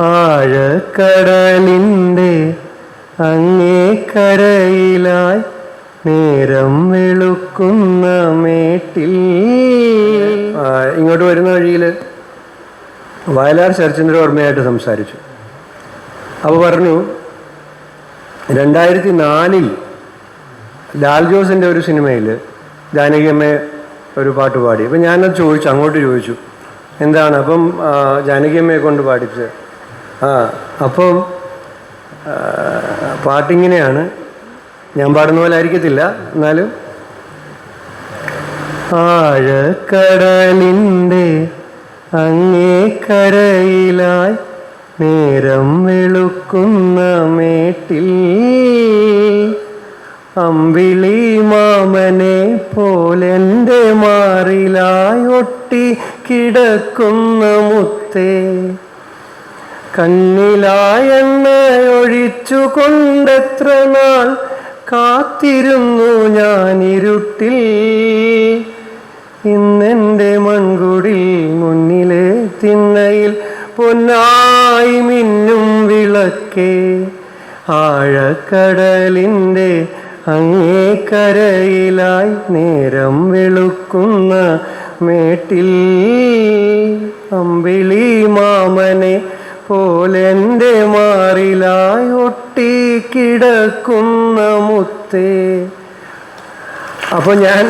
ആഴക്കടലിൻ്റെ അങ്ങേക്കരയിലായി നേരം വെളുക്കുന്ന മേട്ടിൽ. ഇങ്ങോട്ട് വരുന്ന വഴിയിൽ വയലാർ ശരത്ചന്ദ്രവർമ്മയായിട്ട് സംസാരിച്ചു. അപ്പോൾ പറഞ്ഞു 2004 ലാൽ ജോസിൻ്റെ ഒരു സിനിമയിൽ ജാനകിയമ്മ ഒരു പാട്ട് പാടി. അപ്പം ഞാനത് ചോദിച്ചു, അങ്ങോട്ട് ചോദിച്ചു എന്താണ്. അപ്പം ജാനകിയമ്മയെ കൊണ്ട് പാടിച്ചത്. അപ്പം പാട്ടിങ്ങനെയാണ്, ഞാൻ പാടുന്ന പോലെ ആയിരിക്കത്തില്ല, എന്നാലും ആഴക്കടലിൻ്റെ അങ്ങേക്കരയിലായി നേരം വെളുക്കുന്ന മേട്ടിൽ അമ്പിളി മാമനെ പോലെൻ്റെ മാറിലായി ഒട്ടി കിടക്കുന്ന മുത്തേ, കണ്ണിലായെണ്ണ ഒഴിച്ചു കൊണ്ടെത്ര നാൾ കാത്തിരുന്നു ഞാൻ ഇരുട്ടിൽ. ഇന്നെൻ്റെ മൺകുടിൽ മുന്നിലെ തിണ്ണയിൽ പൊന്നായി മിന്നും വിളക്കേ, ആഴക്കടലിൻ്റെ അങ്ങേക്കരയിലായി നേരം വെളുക്കുന്ന മേട്ടിൽ അമ്പിളി മാമനെ പോലെൻ്റെ മാറിലായി ഒട്ടി കിടക്കുന്ന മുത്തേ. അപ്പോൾ ഞാൻ